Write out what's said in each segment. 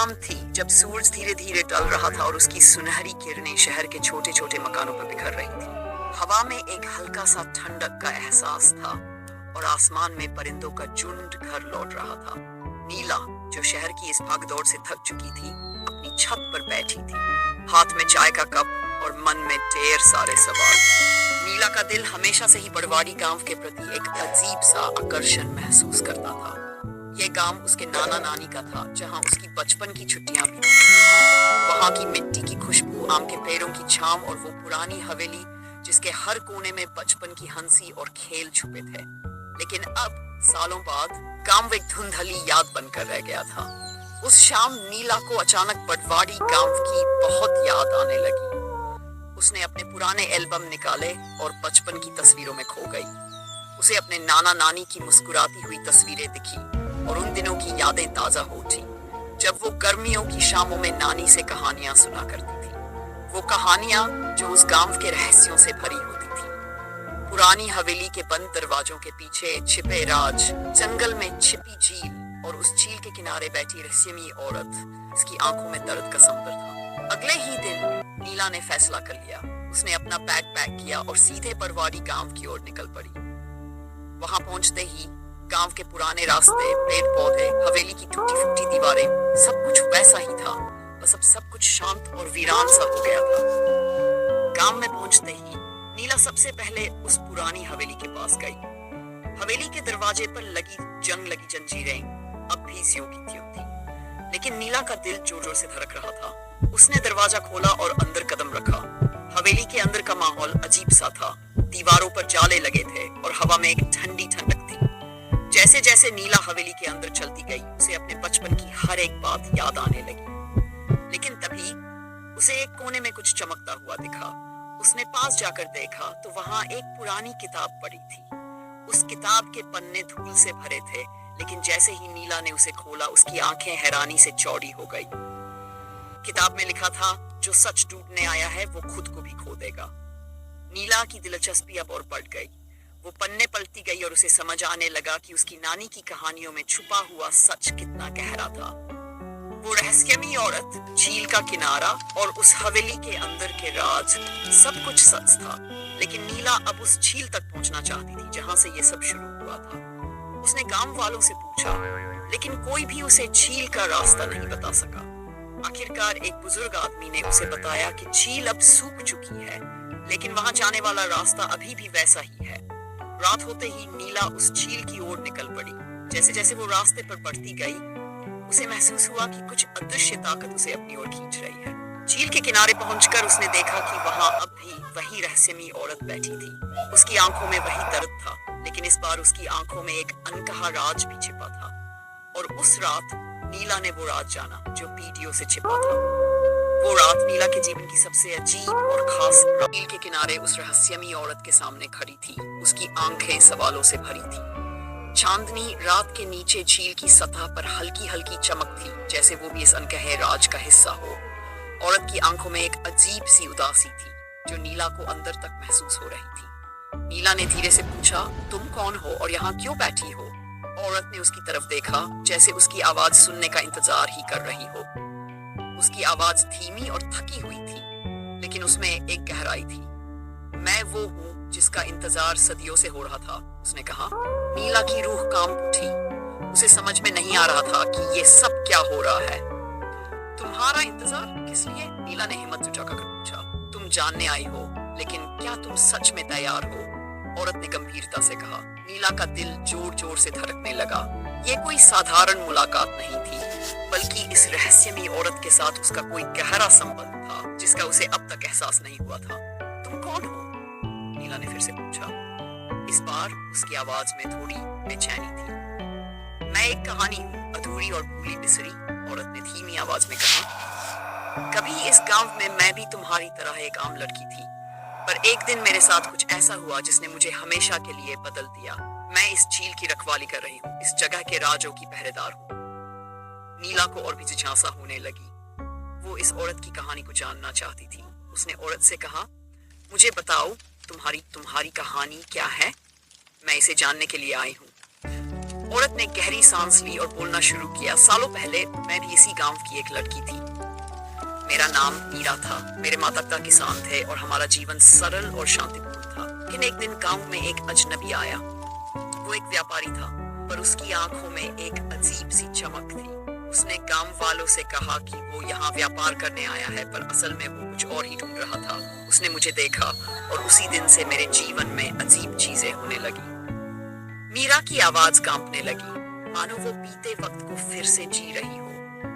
शाम थी जब सूरज धीरे धीरे ढल रहा था और उसकी सुनहरी किरणें शहर के छोटे छोटे मकानों पर बिखर रही थी। हवा में एक हल्का सा ठंडक का एहसास था और आसमान में परिंदों का झुंड घर लौट रहा था। नीला, जो शहर की इस भागदौड़ से थक चुकी थी, अपनी छत पर बैठी थी, हाथ में चाय का कप और मन में ढेर सारे सवाल। नीला का दिल हमेशा से ही बड़वाड़ी गांव के प्रति एक अजीब सा आकर्षण महसूस करता था। ये गांव उसके नाना नानी का था, जहां उसकी बचपन की छुट्टियां भी थी। वहां की मिट्टी की खुशबू, आम के पेड़ों की छांव और वो पुरानी हवेली जिसके हर कोने में बचपन की हंसी और खेल छुपे थे। लेकिन अब सालों बाद गांव एक धुंधली याद बनकर रह गया था। उस शाम नीला को अचानक बड़वाड़ी गांव की बहुत याद आने लगी। उसने अपने पुराने एल्बम निकाले और बचपन की तस्वीरों में खो गई। उसे अपने नाना नानी की मुस्कुराती हुई तस्वीरें दिखी और उन दिनों की यादें ताजा हो उठी, जब वो गर्मियों की शामों में नानी से कहानियां सुना करती थी। वो कहानियां जो उस गांव के रहस्यों से भरी होती थी। पुरानी हवेली के बंद दरवाजों के पीछे छिपे राज, जंगल में छिपी झील और उस झील के किनारे बैठी रहस्यमयी औरत, इसकी आंखों में दर्द का संबर था। अगले ही दिन नीला ने फैसला कर लिया। उसने अपना बैग पैक किया और सीधे बड़वाड़ी गांव की ओर निकल पड़ी। वहां पहुंचते ही गांव के पुराने रास्ते, पेड़ पौधे, हवेली की टूटी फूटी दीवारें, सब कुछ वैसा ही था। बस अब सब कुछ शांत और वीरान सा हो गया था। गांव में पहुंचते ही नीला सबसे पहले उस पुरानी हवेली के पास गई। हवेली के दरवाजे पर जंग लगी जंजीरें अब भी स्यों की त्यों थी, लेकिन नीला का दिल जोर जोर से धड़क रहा था। उसने दरवाजा खोला और अंदर कदम रखा। हवेली के अंदर का माहौल अजीब सा था। दीवारों पर जाले लगे थे और हवा में एक ठंडी ठंडक थी। जैसे जैसे नीला हवेली के अंदर चलती गई, उसे अपने बचपन की हर एक बात याद आने लगी। लेकिन तभी उसे एक कोने में कुछ चमकता हुआ दिखा। उसने पास जाकर देखा तो वहां एक पुरानी किताब पड़ी थी। उस किताब के पन्ने धूल से भरे थे, लेकिन जैसे ही नीला ने उसे खोला, उसकी आंखें हैरानी से चौड़ी हो गई। किताब में लिखा था, जो सच ढूंढने आया है वो खुद को भी खो देगा। नीला की दिलचस्पी अब और बढ़ गई। वो पन्ने पलटती गई और उसे समझ आने लगा कि उसकी नानी की कहानियों में छुपा हुआ सच कितना गहरा था। वो रहस्यमयी औरत, झील का किनारा और उस हवेली के अंदर के राज, सब कुछ सच था। लेकिन नीला अब उस झील तक पहुंचना चाहती थी जहां से ये सब शुरू हुआ था। उसने गांव वालों से पूछा, लेकिन कोई भी उसे झील का रास्ता नहीं बता सका। आखिरकार एक बुजुर्ग आदमी ने उसे बताया कि झील अब सूख चुकी है, लेकिन वहां जाने वाला रास्ता अभी भी वैसा ही है। रात होते ही नीला उस झील की ओर निकल पड़ी। जैसे जैसे वो रास्ते पर बढ़ती गई, उसे महसूस हुआ कि कुछ अदृश्य ताकत उसे अपनी ओर खींच रही है। झील के किनारे पहुंचकर उसने देखा कि वहां अब भी वही रहस्यमयी औरत बैठी थी। उसकी आंखों में वही दर्द था, लेकिन इस बार उसकी आंखों में एक अनकहा राज भी छिपा था। और उस रात नीला ने वो राज जाना जो पीढ़ियों से छिपा था। वो रात नीला के जीवन की सबसे अजीब और खास। झील के किनारे उस रहस्यमयी औरत के सामने खड़ी थी। उसकी आंखें सवालों से भरी थी। चांदनी रात के नीचे झील की सतह पर हल्की हल्की चमक थी, जैसे वो भी इस अनकहे राज का हिस्सा हो। औरत की आंखों में एक अजीब सी उदासी थी, जो नीला को अंदर तक महसूस हो रही थी। नीला ने धीरे से पूछा, तुम कौन हो और यहाँ क्यों बैठी हो? औरत ने उसकी तरफ देखा, जैसे उसकी आवाज सुनने का इंतजार ही कर रही हो। उसकी आवाज धीमी और थकी हुई थी, लेकिन उसमें एक गहराई थी। मैं वो हूँ जिसका इंतजार सदियों से हो रहा था, उसने कहा। नीला की रूह कांप उठी। उसे समझ में नहीं आ रहा था कि ये सब क्या हो रहा है। तुम्हारा इंतजार किस लिए? नीला ने हिम्मत जुटाकर पूछा। तुम जानने आई हो, लेकिन क्या तुम सच में तैयार हो? औरत ने गंभीरता से कहा। नीला का दिल जोर जोर से धड़कने लगा। ये कोई साधारण मुलाकात नहीं थी, बल्कि इस रहस्यमयी औरत के साथ उसका कोई गहरा संबंध था, जिसका उसे अब तक एहसास नहीं हुआ था। तुम कौन हो? नीला ने फिर से पूछा। इस बार उसकी आवाज में थोड़ी बेचैनी थी। मैं एक कहानी हूँ, अधूरी और भूली बिसरी, औरत ने धीमी आवाज में कहा। कभी इस गांव में मैं भी तुम्हारी तरह एक आम लड़की थी, पर एक दिन मेरे साथ कुछ ऐसा हुआ जिसने मुझे हमेशा के लिए बदल दिया। मैं इस झील की रखवाली कर रही हूँ, इस जगह के राजों की पहरेदार हूँ। नीला को और भी जिज्ञासा होने लगी। वो इस औरत की कहानी को जानना चाहती थी। उसने औरत से कहा, मुझे बताओ, तुम्हारी कहानी क्या है? मैं इसे जानने के लिए आई हूँ। औरत ने गहरी सांस ली और बोलना शुरू किया। सालों पहले मैं भी इसी गांव की एक लड़की थी। मेरा नाम मीरा था। मेरे माता पिता किसान थे और हमारा जीवन सरल और शांतिपूर्ण था। लेकिन एक दिन गांव में एक अजनबी आया। वो एक व्यापारी था, पर उसकी आंखों में एक अजीब सी चमक थी। उसने गांव वालों से कहा कि वो यहाँ व्यापार करने आया है, पर असल में वो कुछ और ही ढूंढ रहा था। उसने मुझे देखा और उसी दिन से मेरे जीवन में अजीब चीजें होने लगी। मीरा की आवाज कांपने लगी, मानो वो बीते वक्त को फिर से जी रही हो।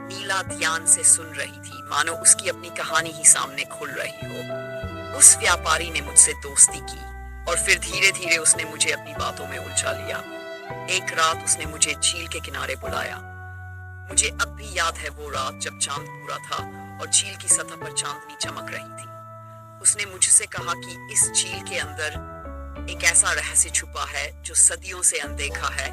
नीला ध्यान से सुन रही थी, मानो उसकी अपनी कहानी ही सामने खुल रही हो। उस व्यापारी ने मुझसे दोस्ती की और फिर धीरे धीरे उसने मुझे अपनी बातों में उलझा लिया। एक रात उसने मुझे झील के किनारे बुलाया। मुझे अब भी याद है वो रात जब चांद पूरा था और झील की सतह पर चांदनी चमक रही थी। उसने मुझसे कहा कि इस झील के अंदर एक ऐसा रहस्य छुपा है जो सदियों से अनदेखा है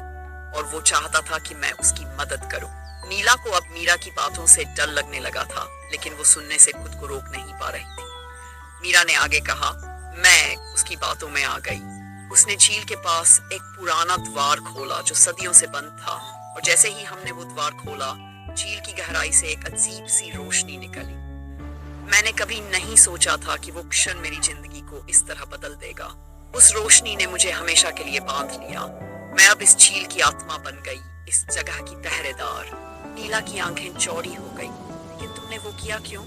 और वो चाहता था कि मैं उसकी मदद करूं। नीला को अब मीरा की बातों से डर लगने लगा था, लेकिन वो सुनने से खुद को रोक नहीं पा रही थी। मीरा ने आगे कहा, मैं उसकी बातों में आ गई। उसने झील के पास एक पुराना द्वार खोला जो सदियों से बंद था, और जैसे ही हमने वो द्वार खोला, झील की गहराई से एक अजीब सी रोशनी निकली। मैंने कभी नहीं सोचा था कि वो क्षण मेरी जिंदगी को इस तरह बदल देगा। उस रोशनी ने मुझे हमेशा के लिए बांध लिया। मैं अब इस झील की आत्मा बन गई, इस जगह की पहरेदार। नीला की आंखें चौड़ी हो गई। लेकिन तुमने वो किया क्यों?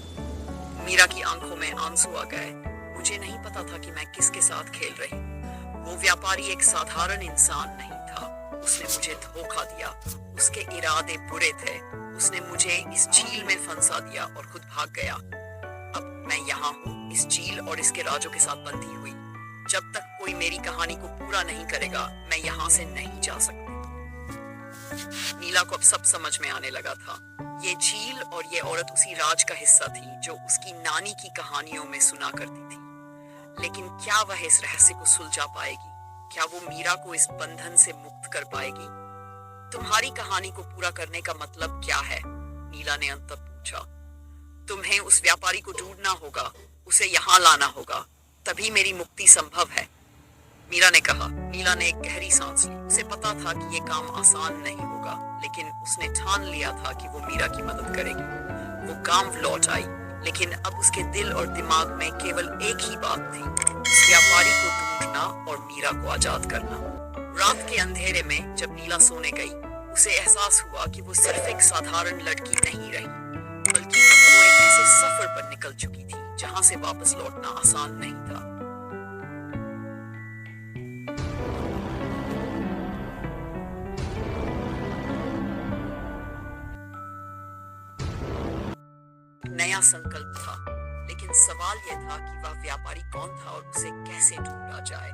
मीरा की आंखों में आंसू आ गए। मुझे नहीं पता था कि मैं किसके साथ खेल रही। वो व्यापारी एक साधारण इंसान नहीं था। उसने मुझे धोखा दिया। उसके इरादे बुरे थे। उसने मुझे इस झील में फंसा दिया और खुद भाग गया। अब मैं यहाँ हूँ, इस झील और इसके राजों के साथ बंधी हुई। जब तक कोई मेरी कहानी को पूरा नहीं करेगा, मैं यहाँ से नहीं जा सकती। नीला को अब सब समझ में आने लगा था। ये झील और ये औरत उसी राज का हिस्सा थी जो उसकी नानी की कहानियों में सुना करती थी। लेकिन क्या वह इस रहस्य को सुलझा पाएगी? क्या वो मीरा को इस बंधन से मुक्त कर पाएगी? तुम्हारी कहानी को पूरा करने का मतलब क्या है? नीला ने अंत तक पूछा। तुम्हें उस व्यापारी को ढूंढना होगा, उसे यहाँ लाना होगा, तभी मेरी मुक्ति संभव है, मीरा ने कहा। नीला ने एक गहरी सांस ली। उसे पता था कि ये काम आसान नहीं होगा, लेकिन उसने ठान लिया था कि वो मीरा की मदद करेगी। वो गांव लौट आई, लेकिन अब उसके दिल और दिमाग में केवल एक ही बात थी, उस व्यापारी को ढूंढना और मीरा को आजाद करना। रात के अंधेरे में जब नीला सोने गई, उसे एहसास हुआ कि वो सिर्फ एक साधारण लड़की नहीं रही, बल्कि अब वो एक ऐसे सफर पर निकल चुकी थी जहां से वापस लौटना आसान नहीं था। नया संकल्प था, लेकिन सवाल यह था कि वह व्यापारी कौन था और उसे कैसे ढूंढा जाए।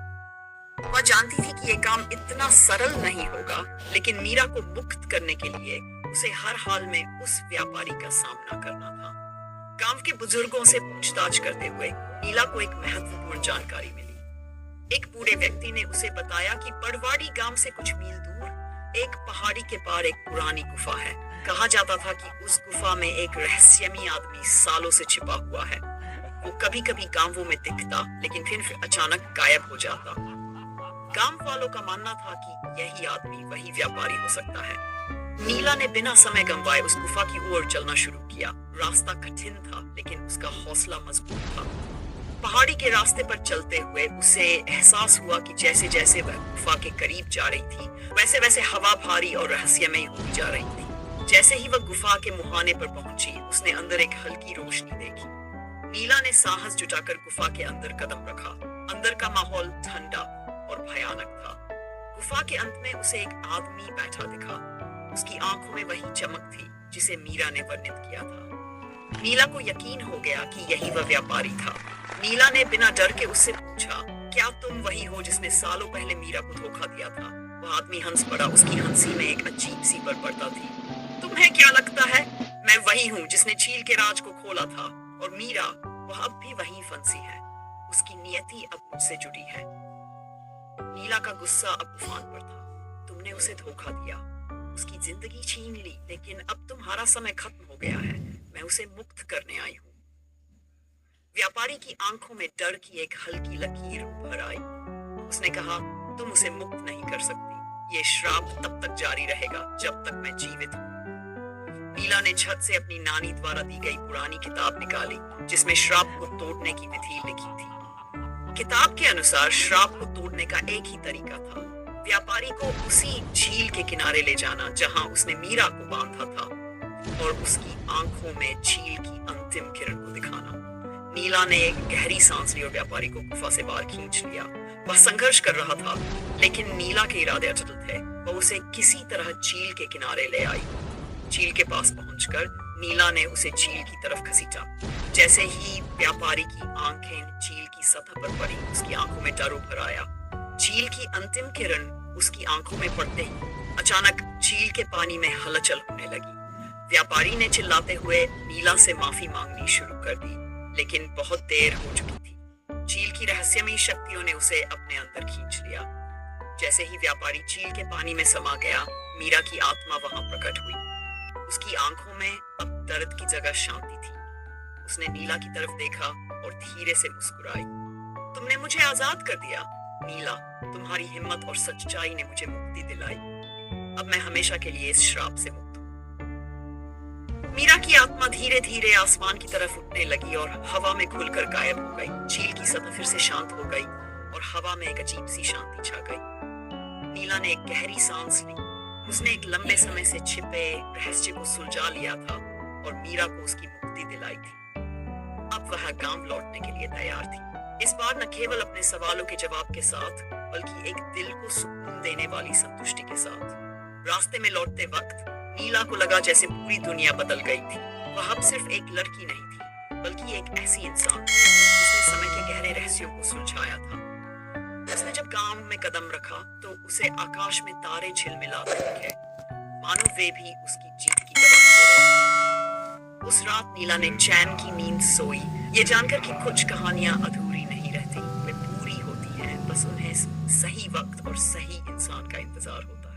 वह जानती थी कि यह काम इतना सरल नहीं होगा, लेकिन मीरा को मुक्त करने के लिए उसे हर हाल में उस व्यापारी का सामना करना था। गांव के बुजुर्गों से पूछताछ करते हुए नीला को एक महत्वपूर्ण जानकारी मिली। एक बूढ़े व्यक्ति ने उसे बताया कि पड़वाड़ी गांव से कुछ मील दूर एक पहाड़ी के पार एक पुरानी गुफा है। कहा जाता था कि उस गुफा में एक रहस्यमयी आदमी सालों से छिपा हुआ है। वो कभी कभी गांवों में दिखता, लेकिन फिर अचानक गायब हो जाता। गांव वालों का मानना था कि यही आदमी वही व्यापारी हो सकता है। नीला ने बिना समय गंवाए उस गुफा की ओर चलना शुरू किया। रास्ता कठिन था, लेकिन उसका हौसला मजबूत था। पहाड़ी के रास्ते पर चलते हुए उसे एहसास हुआ कि जैसे जैसे वह गुफा के करीब जा रही थी, वैसे वैसे हवा भारी और रहस्यमयी होती जा रही थी। जैसे ही वह गुफा के मुहाने पर पहुंची, उसने अंदर एक हल्की रोशनी देखी। नीला ने साहस जुटाकर गुफा के अंदर कदम रखा। अंदर का माहौल ठंडा और भयानक था। गुफा के अंत में उसे एक आदमी बैठा दिखा। उसकी आंखों में वही चमक थी जिसे मीरा ने वर्णित किया था। नीला को यकीन हो गया कि यही वह व्यापारी था। नीला ने बिना डर के उससे पूछा, क्या तुम वही हो जिसने सालों पहले मीरा को धोखा दिया था? वह आदमी हंस पड़ा। उसकी हंसी में एक अजीब सी बर्बरता थी। तुम्हें क्या लगता है मैं वही हूँ जिसने झील के राज को खोला था? और मीरा, वह अब भी वहीं फंसी है। उसकी नियति अब मुझसे जुड़ी है। नीला का गुस्सा अब उफान पर था। तुमने उसे धोखा दिया, उसकी जिंदगी छीन ली, लेकिन अब तुम्हारा समय खत्म हो गया है। मैं उसे मुक्त करने आई हूँ। व्यापारी की आंखों में डर की एक हल्की लकीर उभर आई। उसने कहा, तुम उसे मुक्त नहीं कर सकती। ये श्राप तब तक जारी रहेगा जब तक मैं जीवित हूँ। नीला ने छत से अपनी नानी द्वारा दी गई पुरानी किताब निकाली जिसमें श्राप को तोड़ने की विधि लिखी थी। किताब के अनुसार श्राप को तोड़ने का एक ही तरीका था, व्यापारी को उसी झील के किनारे ले जाना जहां उसने मीरा को बांधा था और उसकी आंखों में झील की अंतिम किरण को दिखाना। नीला ने एक गहरी सांस ली और व्यापारी को गुफा से बाहर खींच लिया। वह संघर्ष कर रहा था, लेकिन नीला के इरादे अटल थे। वह उसे किसी तरह झील के किनारे ले आई। झील के पास पहुंचकर नीला ने उसे झील की तरफ घसीटा। जैसे ही व्यापारी की आंखें झील की सतह पर पड़ी, उसकी आंखों में डर उभर आया। झील की अंतिम किरण उसकी आंखों में पड़ते ही अचानक झील के पानी में हलचल होने लगी। व्यापारी ने चिल्लाते हुए नीला से माफी मांगनी शुरू कर दी, लेकिन बहुत देर हो चुकी थी। झील की रहस्यमयी शक्तियों ने उसे अपने अंदर खींच लिया। जैसे ही व्यापारी झील के पानी में समा गया, मीरा की आत्मा वहां प्रकट हुई। उसकी आंखों में अब दर्द की जगह शांति थी। उसने नीला की तरफ देखा और धीरे से मुस्कुराई। तुमने मुझे आजाद कर दिया नीला, तुम्हारी हिम्मत और सच्चाई ने मुझे मुक्ति दिलाई। अब मैं हमेशा के लिए इस श्राप से मुक्त हूँ। मीरा की आत्मा धीरे धीरे आसमान की तरफ उठने लगी और हवा में खुलकर गायब हो गई। झील की सतह फिर से शांत हो गई और हवा में एक अजीब सी शांति छा गई। नीला ने एक गहरी सांस ली। उसने एक लंबे समय से छिपे रहस्य को सुलझा लिया था और मीरा को उसकी मुक्ति दिलाई थी। अब वह गांव लौटने के लिए तैयार थी। इस बार न केवल अपने सवालों के जवाब के साथ, बल्कि एक दिल को सुकून देने वाली संतुष्टि के साथ। रास्ते में लौटते वक्त नीला को लगा जैसे पूरी दुनिया बदल गई थी। वह अब सिर्फ एक लड़की नहीं थी, बल्कि एक ऐसी इंसान जिसने समय के गहरे रहस्यों को सुलझाया था। उसने जब गांव में कदम रखा तो उसे आकाश में तारे झिलमिलाते दिखे, मानो वे भी उसकी जीत की गवाही दे रहे। उस रात नीला ने चैन की नींद सोई, ये जानकर कि कुछ कहानियां अधूरी नहीं रहती, वे पूरी होती हैं। बस उन्हें सही वक्त और सही इंसान का इंतजार होता है।